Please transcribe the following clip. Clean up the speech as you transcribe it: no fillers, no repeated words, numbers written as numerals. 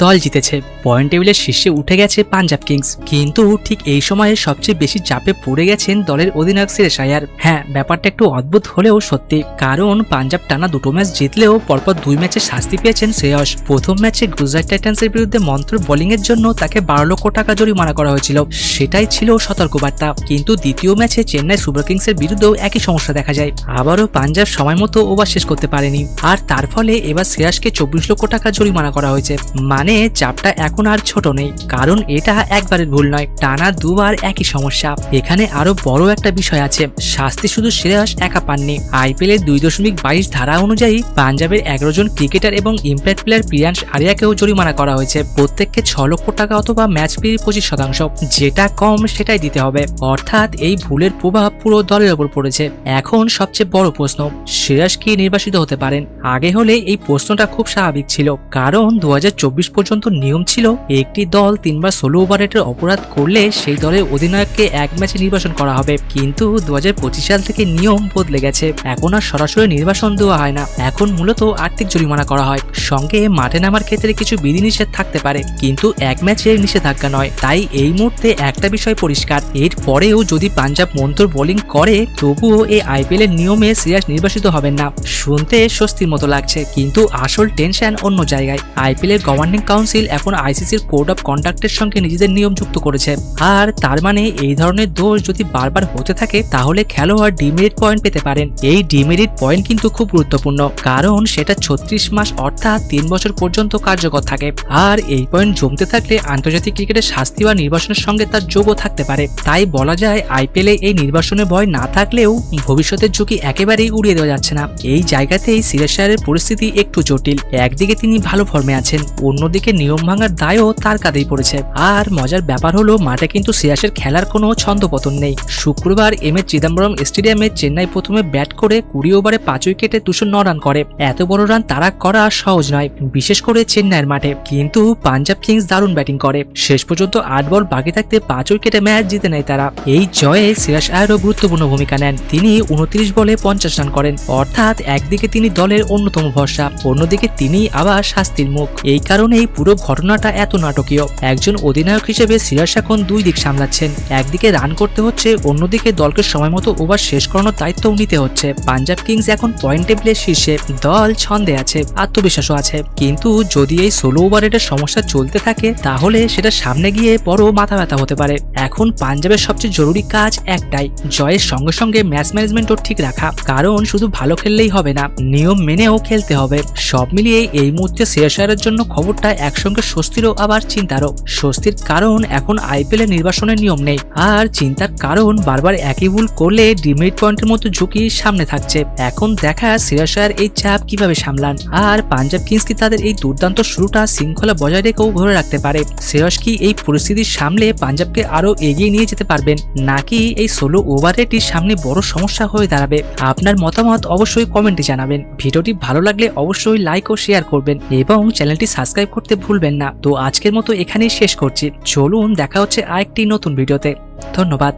দল জিতেছে, পয়েন্ট টেবিলের শীর্ষে উঠে গেছে পাঞ্জাব কিংস। কিন্তু ঠিক এই সময়ে সবচেয়ে বেশি চাপে পড়ে গেছেন দলের অধিনায়ক শ্রেয়াস আইয়ার। হ্যাঁ, ব্যাপারটা একটু অদ্ভুত হলেও সত্যি, কারণ পাঞ্জাব টানা দুটো ম্যাচ জিতলেও পরপর 2 ম্যাচে শাস্তি পেয়েছেন শ্রেয়স। প্রথম ম্যাচে গুজরাট টাইটান্সের বিরুদ্ধে মন্ত্র বোলিং এর জন্য তাকে 12 লক্ষ টাকা জরিমানা করা হয়েছিল, সেটাই ছিল সতর্কবার্তা। কিন্তু দ্বিতীয় ম্যাচে চেন্নাই সুপার কিংসের বিরুদ্ধেও একই সমস্যা দেখা যায়, আবারও পাঞ্জাব সময় মতো ওভার শেষ করতে পারেনি, আর তার ফলে এবার শ্রেয়াসকে 24 লক্ষ টাকা জরিমানা করা হয়েছে। মানে চাপটা এখন আর ছোট নেই, কারণ এটা একবারের ভুল নয়, টানা দুবার একই সমস্যা। এখানে আরো বড় একটা বিষয় আছে, শাস্তি শুধু শ্রেয়াস একা পাননি। আইপিএল এর 2.22 ধারা অনুযায়ী পাঞ্জাবের 11 জন ক্রিকেটার এবং ইম্প্যাক্ট প্লেয়ার প্রিয়াংশ আরিয়াকেও জরিমানা করা হয়েছে, প্রত্যেককে 6 লক্ষ টাকা অথবা ম্যাচ ফির 25%, যেটা কম সেটাই দিতে হবে। অর্থাৎ এই ভুলের প্রভাব পুরো দলের ওপর পড়েছে। এখন সবচেয়ে বড় প্রশ্ন, শ্রেয়াস কি নির্বাসিত হতে পারেন? আগে হলে এই প্রশ্নটা খুব স্বাভাবিক ছিল, কারণ 2024 পর্যন্ত নিয়ম ছিল একটি দল 3 বার 16 ওভার রেটের অপরাধ করলে সেই দলের অধিনায়ককে এক ম্যাচে নির্বাসন করা হবে। কিন্তু 2025 সাল থেকে নিয়ম বদলে গেছে, এখন আর সরাসরি নির্বাসন দেওয়া হয় না, এখন মূলত আর্থিক জরিমানা করা হয়। সঙ্গে মাঠে নামার ক্ষেত্রে কিছু বিধিনিষেধ থাকতে পারে, কিন্তু এক ম্যাচে নিষেধাজ্ঞা নয়। তাই এই মুহূর্তে একটা বিষয় পরিষ্কার, এর পরেও যদি পাঞ্জাব মন্তর বোলিং করে তবুও এই আইপিএল এর নিয়মে শ্রেয়াস নির্বাসিত হবেন না। শুনতে স্বস্তির মতো লাগছে, কিন্তু আসল টেনশন অন্য জায়গায়। আইপিএল এর গভর্নিং কাউন্সিল এখন আইসিসির কোড অফ কন্ডাক্টের সঙ্গে নিজেদের নিয়ম যুক্ত করেছে, আর তার মানে এই ধরনের দোষ যদি বারবার হতে থাকে তাহলে খেলোয়াড় ডিমেরিট পয়েন্ট পেতে পারেন। এই ডিমেরিট পয়েন্ট কিন্তু খুব গুরুত্বপূর্ণ, কারণ সেটা 36 মাস অর্থাৎ 3 বছর পর্যন্ত কার্যকর থাকে, আর এই পয়েন্ট জমতে থাকলে আন্তর্জাতিক ক্রিকেটের শাস্তি বা নির্বাসনের সঙ্গে তার যোগও থাকতে পারে। তাই বলা যায় আইপিএল এ এই নির্বাসনের ভয় না থাকলেও ভবিষ্যতের ঝুঁকি একেবারেই উড়িয়ে দেওয়া যাচ্ছে না। এই জায়গাতেই শ্রেয়াস আইয়ারের পরিস্থিতি একটু জটিল, একদিকে তিনি ভালো ফর্মে আছেন, অন্যদিকে নিয়ম ভাঙার দায়ও তার কাঁধেই পড়েছে। আর মজার ব্যাপার হলো মাঠে কিন্তু শ্রেয়াসের খেলার কোনো ছন্দপতন নেই। শুক্রবার এম এ চিদম্বরম স্টেডিয়ামে চেন্নাই প্রথমে ব্যাট করে 20 ওভারে 5 উইকেটে 209 রান করে। এত বড় রান তারা করা সহজ নয়, বিশেষ করে চেন্নাইয়ের মাঠে। কিন্তু পাঞ্জাব কিংস দারুণ ব্যাটিং করে, শেষ পর্যন্ত 8 বল বাকি থাকতে 5 উইকেটে ম্যাচ জিতে নেয় তারা। এই জয়ে শ্রেয়াস আইয়ারও গুরুত্বপূর্ণ ভূমিকা নেন, তিনি 29 বলে 50 রান করেন। অর্থাৎ একদিকে তিনি দলের অন্যতম ভরসা, অন্যদিকে তিনি আবার শাস্তির মুখ। এই কারণেই পুরো ঘটনাটা এত নাটকীয়। একজন অধিনায়ক হিসেবে শ্রেয়াস এখন 2 দিক সামলাচ্ছেন, একদিকে রান করতে হচ্ছে, অন্যদিকে দলকে সময় মতো ওভার শেষ করানোর দায়িত্বও নিতে হচ্ছে। পাঞ্জাব কিংস এখন পয়েন্ট টেবিলের শীর্ষে, দল ছন্দে আছে, আত্মবিশ্বাসও আছে, কিন্তু যদি এই 16 ওভার রেটের সমস্যা চলতে থাকে তাহলে সেটা সামনে গিয়ে বড় মাথা ব্যথা হতে পারে। এখন পাঞ্জাবের সবচেয়ে জরুরি কাজ একটাই, জয়ের সঙ্গে সঙ্গে ম্যাচ ম্যানেজমেন্টও ঠিক রাখা, কারণ শুধু ভালো খেললেই হবে না, নিয়ম মেনেও খেলতে হবে। সব মিলিয়ে এই মুহূর্তে শ্রেয়াস আইয়ারের জন্য খবরটা একসঙ্গে স্বস্তিরও আবার চিন্তারও। স্বস্তির কারণ এখন আইপিএল এর নির্বাসনের নিয়ম নেই, আর চিন্তার কারণ বারবার একই ভুল করলে ডিমেরিট পয়েন্টের মতো ঝুঁকি সামনে থাকছে। এখন দেখা শ্রেয়াস আইয়ার এই চাপ কিভাবে সামলান, আর পাঞ্জাব কিংস কি তাদের এই দুর্দান্ত শুরুটা শৃঙ্খলা বজায় রেখেও ধরে রাখতে পারে। শ্রেয়াস কি এই পরিস্থিতি সামলে পাঞ্জাবকে আরো এগিয়ে নিয়ে যেতে পারবেন, নাকি এই 16 ওভার রেটটির সামনে বড় সমস্যা হয়ে দাঁড়াবে? আপনার মতামত অবশ্যই কমেন্টে জানাবেন। ভিডিওটি ভালো লাগলে অবশ্যই লাইক ও শেয়ার করবেন এবং চ্যানেলটি সাবস্ক্রাইব করতে ভুলবেন না। তো আজকের মতো এখানেই শেষ করছি, চলুন দেখা হচ্ছে আরেকটি নতুন ভিডিওতে। ধন্যবাদ।